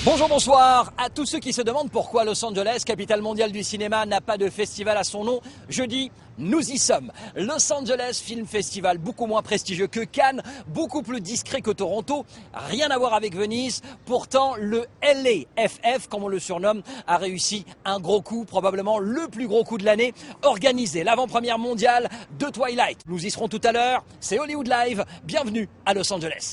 Bonjour, bonsoir à tous ceux qui se demandent pourquoi Los Angeles, capitale mondiale du cinéma, n'a pas de festival à son nom. Je dis, nous y sommes. Los Angeles Film Festival, beaucoup moins prestigieux que Cannes, beaucoup plus discret que Toronto, rien à voir avec Venise. Pourtant, le LAFF, comme on le surnomme, a réussi un gros coup, probablement le plus gros coup de l'année, organisé l'avant-première mondiale de Twilight. Nous y serons tout à l'heure, c'est Hollywood Live, bienvenue à Los Angeles.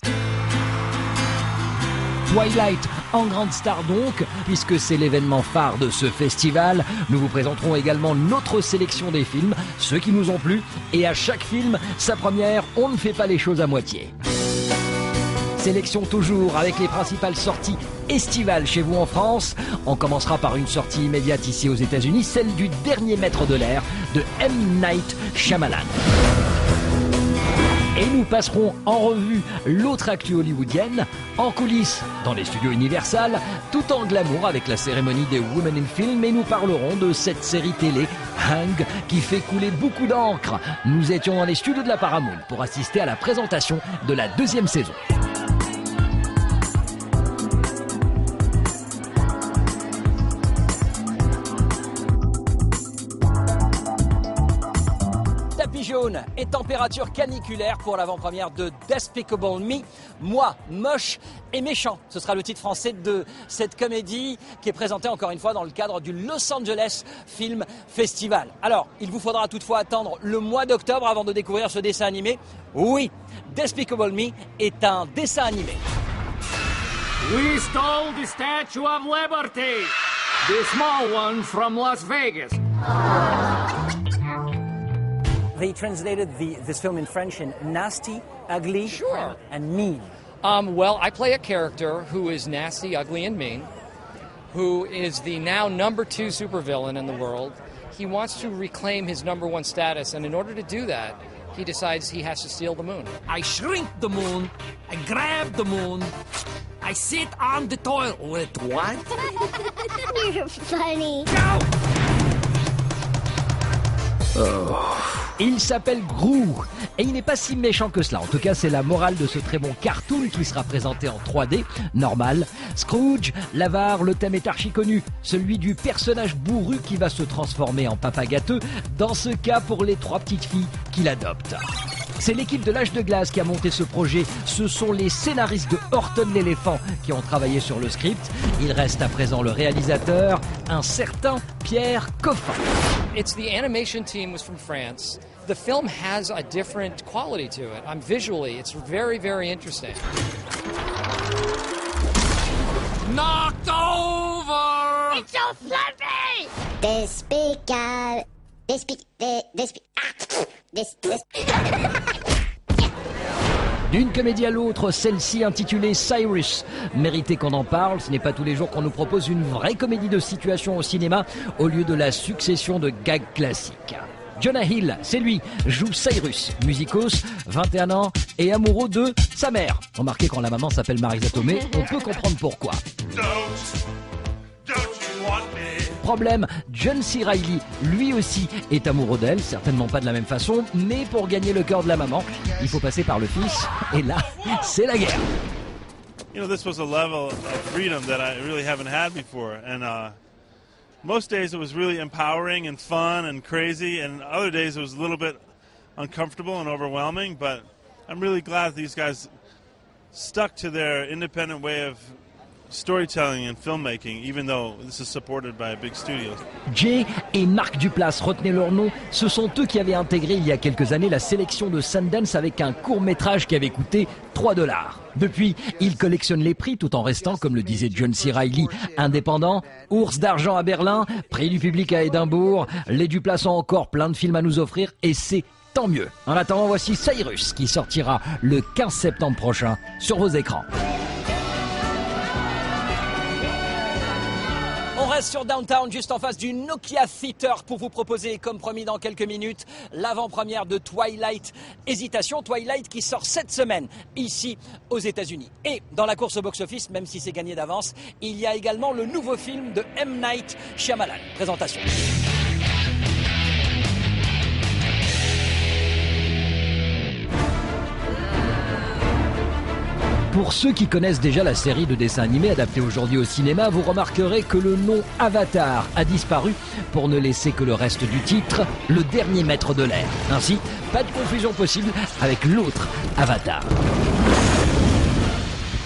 Twilight, en grande star donc, puisque c'est l'événement phare de ce festival. Nous vous présenterons également notre sélection des films, ceux qui nous ont plu, et à chaque film, sa première, on ne fait pas les choses à moitié. Sélection toujours avec les principales sorties estivales chez vous en France. On commencera par une sortie immédiate ici aux États-Unis, celle du dernier maître de l'air de M. Night Shyamalan. Et nous passerons en revue l'autre actu hollywoodienne, en coulisses dans les studios Universal, tout en glamour avec la cérémonie des Women in Film, et nous parlerons de cette série télé, Hang, qui fait couler beaucoup d'encre. Nous étions dans les studios de la Paramount pour assister à la présentation de la deuxième saison. Jaune et température caniculaire pour l'avant-première de Despicable Me. Moi, moche et méchant. Ce sera le titre français de cette comédie qui est présentée encore une fois dans le cadre du Los Angeles Film Festival. Alors, il vous faudra toutefois attendre le mois d'octobre avant de découvrir ce dessin animé. Oui, Despicable Me est un dessin animé. We stole the Statue of Liberty, the small one from Las Vegas. They translated this film in French in nasty, ugly, Sure. and mean. Well, I play a character who is nasty, ugly, and mean, who is the now #2 supervillain in the world. He wants to reclaim his #1 status, and in order to do that, he decides he has to steal the moon. I shrink the moon, I grab the moon, I sit on the toilet. What? You're funny. Go! Il s'appelle Gru et il n'est pas si méchant que cela. En tout cas, c'est la morale de ce très bon cartoon qui sera présenté en 3D, normal. Scrooge, l'avare, le thème est archi connu, celui du personnage bourru qui va se transformer en papa gâteux, dans ce cas pour les 3 petites filles qu'il adopte. C'est l'équipe de l'Âge de Glace qui a monté ce projet. Ce sont les scénaristes de Horton l'éléphant qui ont travaillé sur le script. Il reste à présent le réalisateur, un certain Pierre Coffin. It's the animation team was from France. The film has a different quality to it. Visually, it's very, very interesting. Knocked over! It's so fluffy! Despicable. D'une comédie à l'autre, celle-ci intitulée Cyrus. Mérité qu'on en parle, ce n'est pas tous les jours qu'on nous propose une vraie comédie de situation au cinéma au lieu de la succession de gags classiques. Jonah Hill, c'est lui, joue Cyrus, musicos, 21 ans et amoureux de sa mère. Remarquez, quand la maman s'appelle Marisa Tomei, on peut comprendre pourquoi. Problème, John C. Reilly, lui aussi, est amoureux d'elle, certainement pas de la même façon, mais pour gagner le cœur de la maman, il faut passer par le fils, et là, c'est la guerre. You know, this was a level of freedom that I really haven't had before, and most days it was really empowering and fun and crazy, and other days it was a little bit uncomfortable and overwhelming, but I'm really glad these guys stuck to their independent way of storytelling and filmmaking, even though this is supported by a big studio. Jay et Marc Duplass, retenez leur nom, ce sont eux qui avaient intégré il y a quelques années la sélection de Sundance avec un court-métrage qui avait coûté $3. Depuis, ils collectionnent les prix tout en restant, comme le disait John C. Reilly, indépendant. Ours d'argent à Berlin, prix du public à Édimbourg. Les Duplass ont encore plein de films à nous offrir et c'est tant mieux. En attendant, voici Cyrus qui sortira le 15 septembre prochain sur vos écrans. On reste sur Downtown, juste en face du Nokia Theater, pour vous proposer, comme promis dans quelques minutes, l'avant-première de Twilight Hésitation. Twilight qui sort cette semaine ici aux États-Unis. Et dans la course au box-office, même si c'est gagné d'avance, il y a également le nouveau film de M. Night Shyamalan. Présentation. Pour ceux qui connaissent déjà la série de dessins animés adaptée aujourd'hui au cinéma, vous remarquerez que le nom Avatar a disparu pour ne laisser que le reste du titre, le dernier maître de l'air. Ainsi, pas de confusion possible avec l'autre Avatar.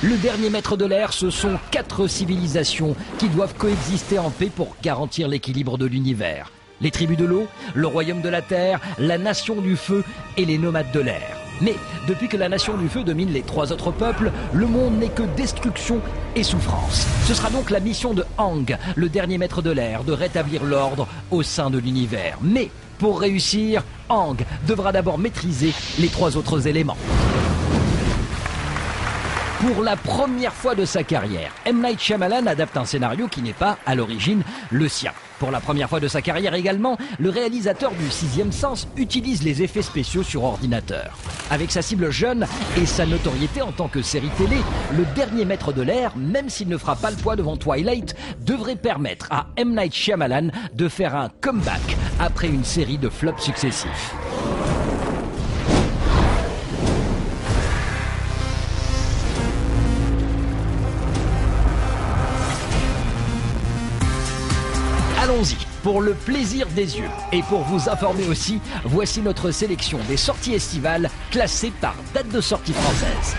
Le dernier maître de l'air, ce sont 4 civilisations qui doivent coexister en paix pour garantir l'équilibre de l'univers. Les tribus de l'eau, le royaume de la terre, la nation du feu et les nomades de l'air. Mais depuis que la nation du feu domine les 3 autres peuples, le monde n'est que destruction et souffrance. Ce sera donc la mission de Aang, le dernier maître de l'air, de rétablir l'ordre au sein de l'univers. Mais pour réussir, Aang devra d'abord maîtriser les 3 autres éléments. Pour la première fois de sa carrière, M. Night Shyamalan adapte un scénario qui n'est pas, à l'origine, le sien. Pour la première fois de sa carrière également, le réalisateur du Sixième Sens utilise les effets spéciaux sur ordinateur. Avec sa cible jeune et sa notoriété en tant que série télé, le dernier maître de l'air, même s'il ne fera pas le poids devant Twilight, devrait permettre à M. Night Shyamalan de faire un comeback après une série de flops successifs. Allons-y, pour le plaisir des yeux et pour vous informer aussi, voici notre sélection des sorties estivales classées par date de sortie française.